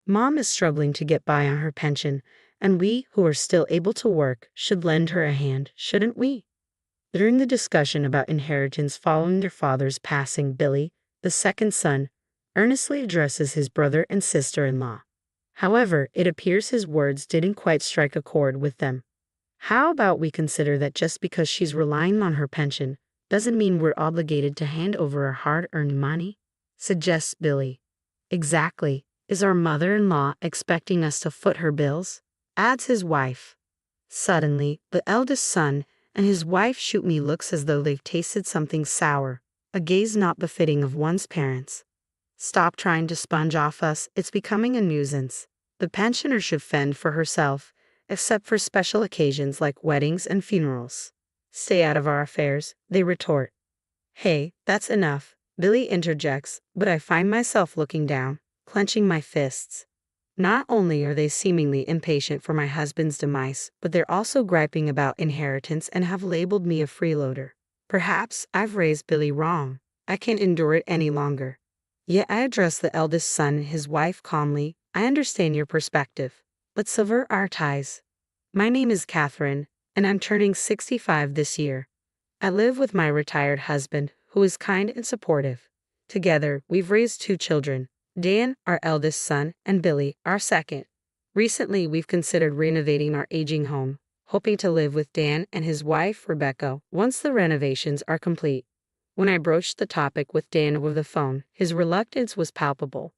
Mom is struggling to get by on her pension, and we, who are still able to work, should lend her a hand, shouldn't we? During the discussion about inheritance following their father's passing, Billy, the second son, earnestly addresses his brother and sister-in-law. However, it appears his words didn't quite strike a chord with them. How about we consider that just because she's relying on her pension doesn't mean we're obligated to hand over our hard-earned money? Suggests Billy. Exactly. Is our mother-in-law expecting us to foot her bills? Adds his wife. Suddenly, the eldest son and his wife shoot me looks as though they've tasted something sour, a gaze not befitting of one's parents. Stop trying to sponge off us, it's becoming a nuisance. The pensioner should fend for herself, except for special occasions like weddings and funerals. Stay out of our affairs, they retort. Hey, that's enough, Billy interjects, but I find myself looking down, clenching my fists. Not only are they seemingly impatient for my husband's demise, but they're also griping about inheritance and have labeled me a freeloader. Perhaps I've raised Billy wrong. I can't endure it any longer. Yet I address the eldest son and his wife calmly. I understand your perspective. Let's sever our ties. My name is Catherine, and I'm turning 65 this year. I live with my retired husband, who is kind and supportive. Together, we've raised 2 children. Dan, our eldest son, and Billy, our second. Recently, we've considered renovating our aging home, hoping to live with Dan and his wife, Rebecca, once the renovations are complete. When I broached the topic with Dan over the phone, his reluctance was palpable.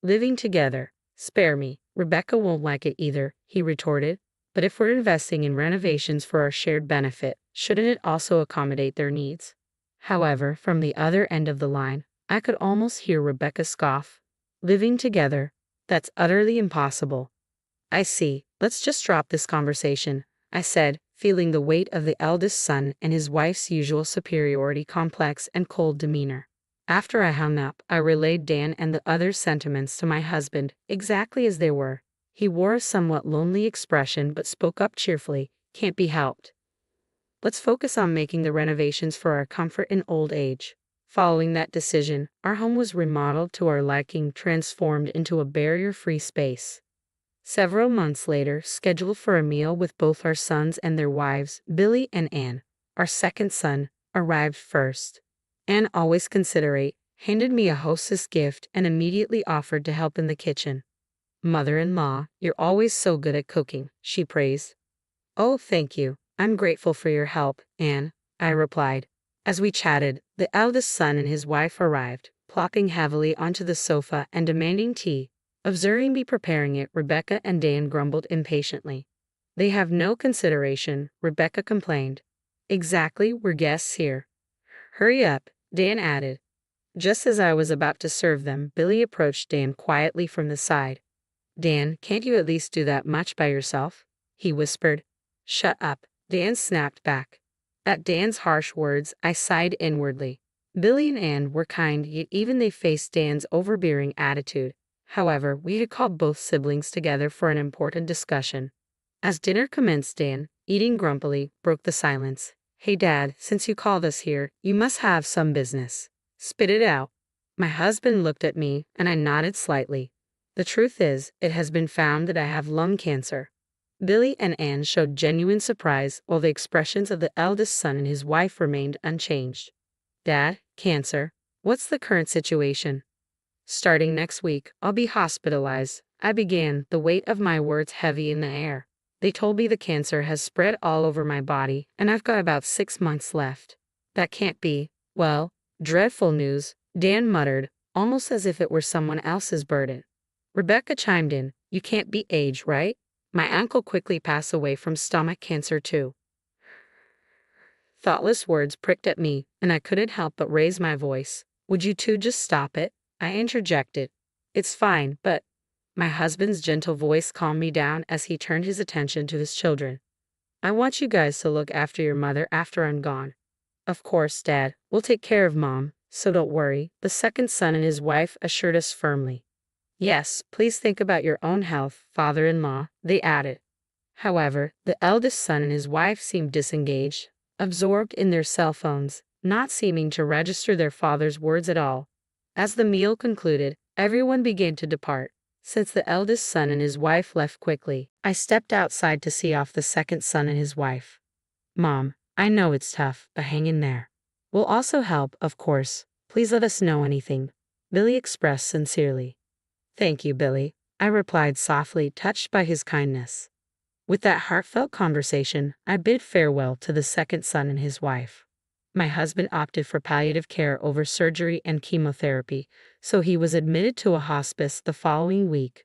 Living together? Spare me. Rebecca won't like it either, he retorted. But if we're investing in renovations for our shared benefit, shouldn't it also accommodate their needs? However, from the other end of the line, I could almost hear Rebecca scoff. Living together? That's utterly impossible. I see. Let's just drop this conversation, I said, feeling the weight of the eldest son and his wife's usual superiority complex and cold demeanor. After I hung up, I relayed Dan and the others' sentiments to my husband, exactly as they were. He wore a somewhat lonely expression but spoke up cheerfully. Can't be helped. Let's focus on making the renovations for our comfort in old age. Following that decision, our home was remodeled to our liking, transformed into a barrier-free space. Several months later, scheduled for a meal with both our sons and their wives, Billy and Anne, our second son, arrived first. Anne, always considerate, handed me a hostess gift and immediately offered to help in the kitchen. Mother-in-law, you're always so good at cooking, she praised. Oh, thank you. I'm grateful for your help, Anne, I replied. As we chatted, the eldest son and his wife arrived, plopping heavily onto the sofa and demanding tea. Observing me preparing it, Rebecca and Dan grumbled impatiently. They have no consideration, Rebecca complained. Exactly, we're guests here. Hurry up, Dan added. Just as I was about to serve them, Billy approached Dan quietly from the side. Dan, can't you at least do that much by yourself? He whispered. Shut up, Dan snapped back. At Dan's harsh words, I sighed inwardly. Billy and Anne were kind, yet even they faced Dan's overbearing attitude. However, we had called both siblings together for an important discussion. As dinner commenced, Dan, eating grumpily, broke the silence. Hey Dad, since you called us here, you must have some business. Spit it out. My husband looked at me, and I nodded slightly. The truth is, it has been found that I have lung cancer. Billy and Anne showed genuine surprise, while the expressions of the eldest son and his wife remained unchanged. Dad, cancer. What's the current situation? Starting next week, I'll be hospitalized, I began, the weight of my words heavy in the air. They told me the cancer has spread all over my body, and I've got about 6 months left. That can't be. Well, dreadful news, Dan muttered, almost as if it were someone else's burden. Rebecca chimed in, you can't beat age, right? My uncle quickly passed away from stomach cancer too. Thoughtless words pricked at me, and I couldn't help but raise my voice. Would you two just stop it? I interjected. It's fine, but... My husband's gentle voice calmed me down as he turned his attention to his children. I want you guys to look after your mother after I'm gone. Of course, Dad, we'll take care of Mom, so don't worry, the second son and his wife assured us firmly. Yes, please think about your own health, father-in-law, they added. However, the eldest son and his wife seemed disengaged, absorbed in their cell phones, not seeming to register their father's words at all. As the meal concluded, everyone began to depart. Since the eldest son and his wife left quickly, I stepped outside to see off the second son and his wife. Mom, I know it's tough, but hang in there. We'll also help, of course. Please let us know anything. Billy expressed sincerely. Thank you, Billy, I replied softly, touched by his kindness. With that heartfelt conversation, I bid farewell to the second son and his wife. My husband opted for palliative care over surgery and chemotherapy, so he was admitted to a hospice the following week.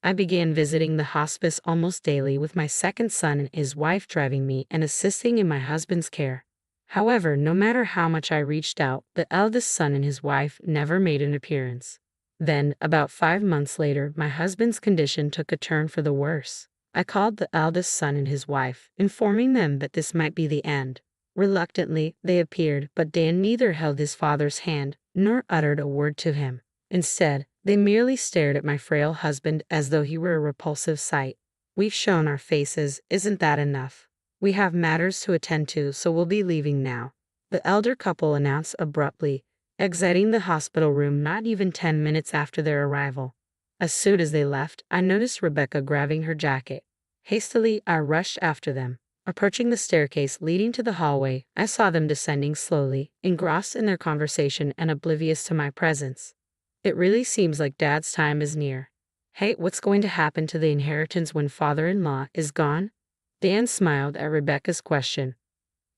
I began visiting the hospice almost daily, with my second son and his wife driving me and assisting in my husband's care. However, no matter how much I reached out, the eldest son and his wife never made an appearance. Then, about 5 months later, my husband's condition took a turn for the worse. I called the eldest son and his wife, informing them that this might be the end. Reluctantly, they appeared, but Dan neither held his father's hand, nor uttered a word to him. Instead, they merely stared at my frail husband as though he were a repulsive sight. We've shown our faces, isn't that enough? We have matters to attend to, so we'll be leaving now, the elder couple announced abruptly, exiting the hospital room not even 10 minutes after their arrival. As soon as they left, I noticed Rebecca grabbing her jacket. Hastily, I rushed after them. Approaching the staircase leading to the hallway, I saw them descending slowly, engrossed in their conversation and oblivious to my presence. It really seems like Dad's time is near. Hey, what's going to happen to the inheritance when father-in-law is gone? Dan smiled at Rebecca's question.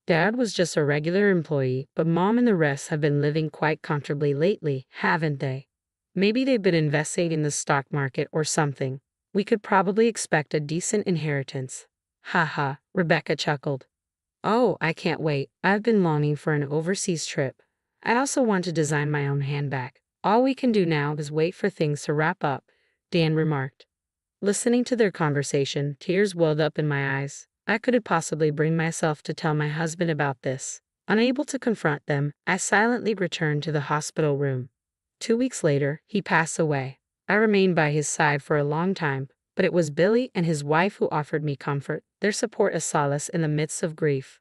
Dad was just a regular employee, but Mom and the rest have been living quite comfortably lately, haven't they? Maybe they've been investing in the stock market or something. We could probably expect a decent inheritance. Haha, Rebecca chuckled. Oh, I can't wait. I've been longing for an overseas trip. I also want to design my own handbag. All we can do now is wait for things to wrap up, Dan remarked. Listening to their conversation, tears welled up in my eyes. I couldn't possibly bring myself to tell my husband about this. Unable to confront them, I silently returned to the hospital room. 2 weeks later, he passed away. I remained by his side for a long time, but it was Billy and his wife who offered me comfort, their support a solace in the midst of grief.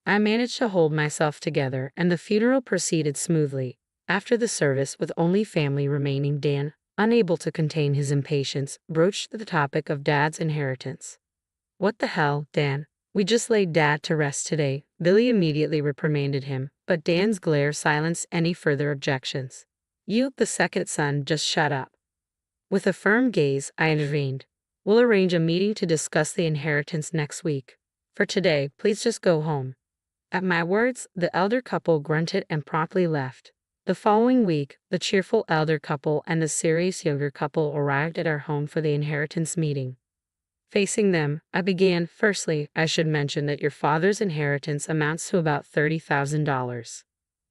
I managed to hold myself together, and the funeral proceeded smoothly. After the service, with only family remaining, Dan, unable to contain his impatience, broached the topic of Dad's inheritance. What the hell, Dan? We just laid Dad to rest today, Billy immediately reprimanded him, but Dan's glare silenced any further objections. You, the second son, just shut up. With a firm gaze, I intervened. We'll arrange a meeting to discuss the inheritance next week. For today, please just go home. At my words, the elder couple grunted and promptly left. The following week, the cheerful elder couple and the serious younger couple arrived at our home for the inheritance meeting. Facing them, I began, firstly, I should mention that your father's inheritance amounts to about $30,000.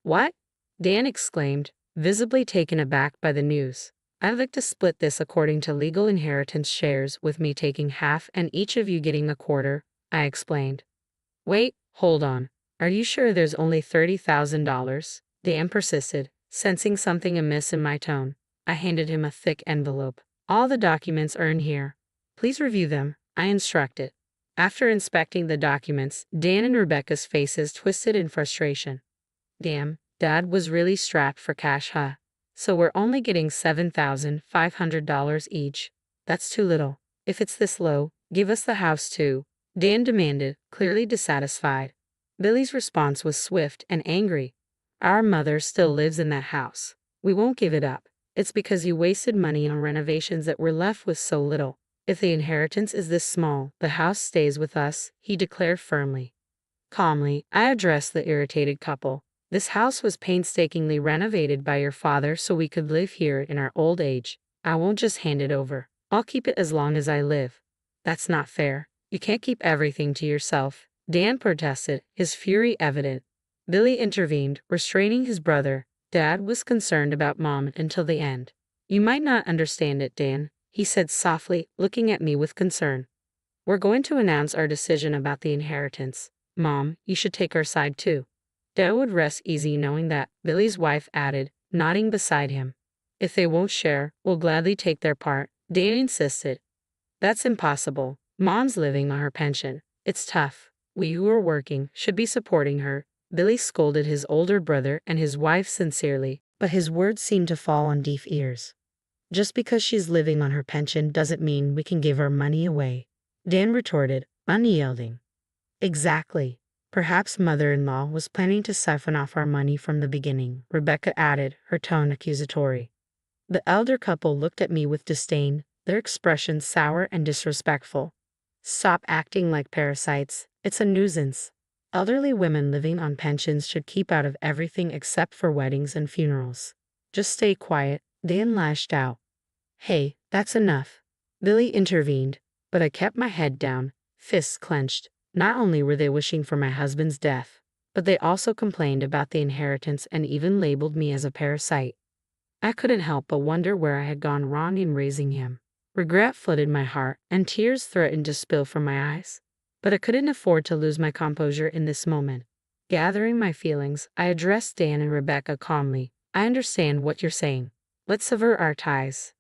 What? Dan exclaimed, visibly taken aback by the news. I'd like to split this according to legal inheritance shares, with me taking half and each of you getting a quarter, I explained. Wait, hold on. Are you sure there's only $30,000? Dan persisted, sensing something amiss in my tone. I handed him a thick envelope. All the documents are in here. Please review them, I instructed. After inspecting the documents, Dan and Rebecca's faces twisted in frustration. Damn, Dad was really strapped for cash, huh? So we're only getting $7,500 each. That's too little. If it's this low, give us the house too, Dan demanded, clearly dissatisfied. Billy's response was swift and angry. Our mother still lives in that house. We won't give it up. It's because you wasted money on renovations that we're left with so little. If the inheritance is this small, the house stays with us, he declared firmly. Calmly, I addressed the irritated couple. This house was painstakingly renovated by your father so we could live here in our old age. I won't just hand it over. I'll keep it as long as I live. That's not fair. You can't keep everything to yourself, Dan protested, his fury evident. Billy intervened, restraining his brother. Dad was concerned about Mom until the end. You might not understand it, Dan, he said softly, looking at me with concern. We're going to announce our decision about the inheritance. Mom, you should take our side too. Dad would rest easy knowing that, Billy's wife added, nodding beside him. If they won't share, we'll gladly take their part, Dan insisted. That's impossible. Mom's living on her pension. It's tough. We who are working should be supporting her. Billy scolded his older brother and his wife sincerely, but his words seemed to fall on deaf ears. Just because she's living on her pension doesn't mean we can give our money away, Dan retorted, unyielding. Exactly. Perhaps mother-in-law was planning to siphon off our money from the beginning, Rebecca added, her tone accusatory. The elder couple looked at me with disdain, their expressions sour and disrespectful. Stop acting like parasites. It's a nuisance. Elderly women living on pensions should keep out of everything except for weddings and funerals. Just stay quiet, Dan lashed out. Hey, that's enough. Billy intervened, but I kept my head down, fists clenched. Not only were they wishing for my husband's death, but they also complained about the inheritance and even labeled me as a parasite. I couldn't help but wonder where I had gone wrong in raising him. Regret flooded my heart, and tears threatened to spill from my eyes. But I couldn't afford to lose my composure in this moment. Gathering my feelings, I addressed Dan and Rebecca calmly. I understand what you're saying. Let's sever our ties.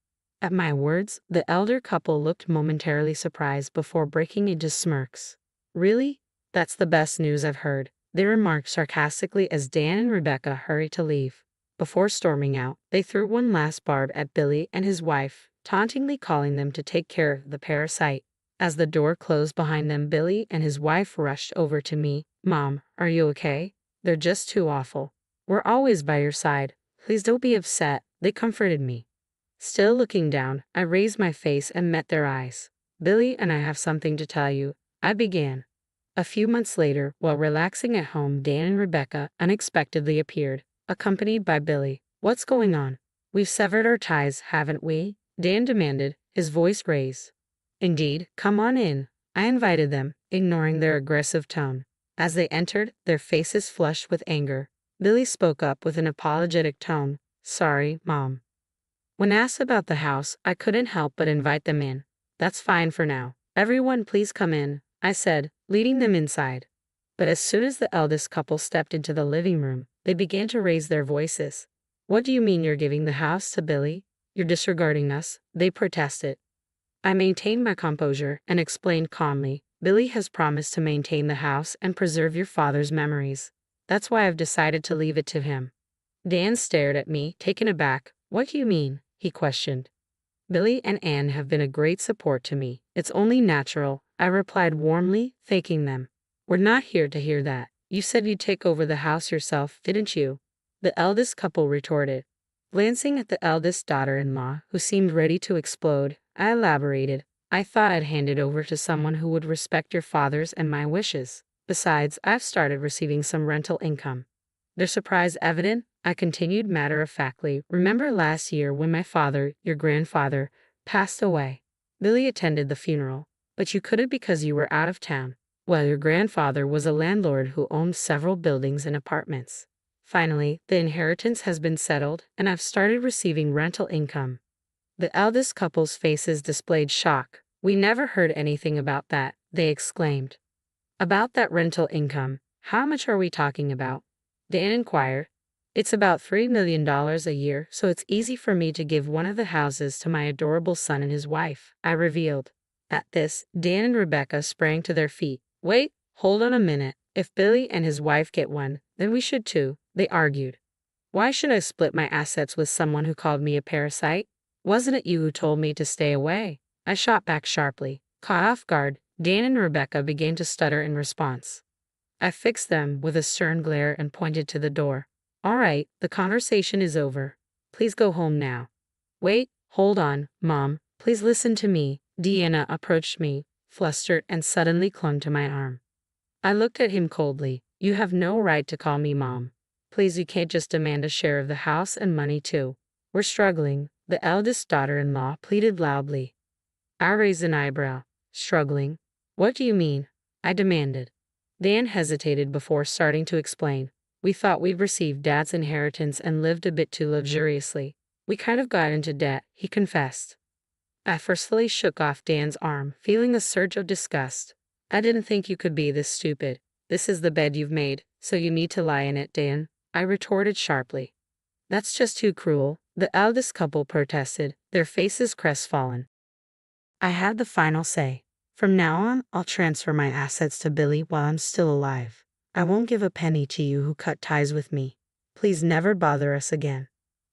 At my words, the elder couple looked momentarily surprised before breaking into smirks. Really? That's the best news I've heard, they remarked sarcastically as Dan and Rebecca hurried to leave. Before storming out, they threw one last barb at Billy and his wife, tauntingly calling them to take care of the parasite. As the door closed behind them, Billy and his wife rushed over to me. Mom, are you okay? They're just too awful. We're always by your side. Please don't be upset, they comforted me. Still looking down, I raised my face and met their eyes. Billy and I have something to tell you, I began. A few months later, while relaxing at home, Dan and Rebecca unexpectedly appeared, accompanied by Billy. What's going on? We've severed our ties, haven't we? Dan demanded, his voice raised. Indeed, come on in. I invited them, ignoring their aggressive tone. As they entered, their faces flushed with anger. Billy spoke up with an apologetic tone. Sorry, Mom. When asked about the house, I couldn't help but invite them in. That's fine for now. Everyone please come in, I said, leading them inside. But as soon as the eldest couple stepped into the living room, they began to raise their voices. What do you mean you're giving the house to Billy? You're disregarding us, they protested. I maintained my composure and explained calmly, Billy has promised to maintain the house and preserve your father's memories. That's why I've decided to leave it to him. Dan stared at me, taken aback. What do you mean? He questioned. Billy and Anne have been a great support to me. It's only natural, I replied warmly, thanking them. We're not here to hear that. You said you'd take over the house yourself, didn't you? The eldest couple retorted. Glancing at the eldest daughter-in-law, who seemed ready to explode, I elaborated. I thought I'd hand it over to someone who would respect your father's and my wishes. Besides, I've started receiving some rental income. Their surprise evident, I continued matter-of-factly. Remember last year when my father, your grandfather, passed away? Billy attended the funeral, but you couldn't because you were out of town. Well, your grandfather was a landlord who owned several buildings and apartments. Finally, the inheritance has been settled, and I've started receiving rental income. The eldest couple's faces displayed shock. We never heard anything about that, they exclaimed. About that rental income, how much are we talking about? Dan inquired. It's about $3 million a year, so it's easy for me to give one of the houses to my adorable son and his wife, I revealed. At this, Dan and Rebecca sprang to their feet. Wait, hold on a minute. If Billy and his wife get one, then we should too, they argued. Why should I split my assets with someone who called me a parasite? Wasn't it you who told me to stay away? I shot back sharply. Caught off guard, Dan and Rebecca began to stutter in response. I fixed them with a stern glare and pointed to the door. All right, the conversation is over. Please go home now. Wait, hold on, Mom. Please listen to me. Deanna approached me, flustered, and suddenly clung to my arm. I looked at him coldly. You have no right to call me Mom. Please, you can't just demand a share of the house and money too. We're struggling, the eldest daughter-in-law pleaded loudly. I raised an eyebrow. Struggling? What do you mean? I demanded. Dan hesitated before starting to explain. We thought we'd received Dad's inheritance and lived a bit too luxuriously. We kind of got into debt, he confessed. I forcefully shook off Dan's arm, feeling a surge of disgust. I didn't think you could be this stupid. This is the bed you've made, so you need to lie in it, Dan, I retorted sharply. That's just too cruel, the eldest couple protested, their faces crestfallen. I had the final say. From now on, I'll transfer my assets to Billy while I'm still alive. I won't give a penny to you who cut ties with me. Please never bother us again.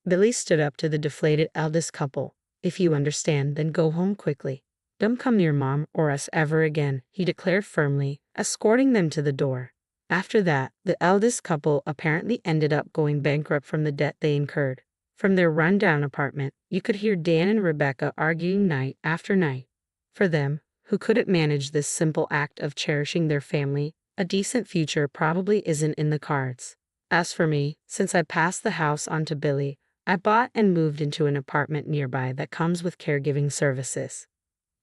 Billy stood up to the deflated eldest couple. If you understand, then go home quickly. Don't come near Mom or us ever again, he declared firmly, escorting them to the door. After that, the eldest couple apparently ended up going bankrupt from the debt they incurred. From their rundown apartment, you could hear Dan and Rebecca arguing night after night. For them, who couldn't manage this simple act of cherishing their family, a decent future probably isn't in the cards. As for me, since I passed the house on to Billy, I bought and moved into an apartment nearby that comes with caregiving services.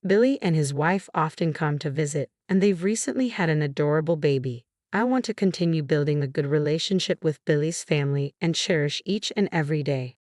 Billy and his wife often come to visit, and they've recently had an adorable baby. I want to continue building a good relationship with Billy's family and cherish each and every day.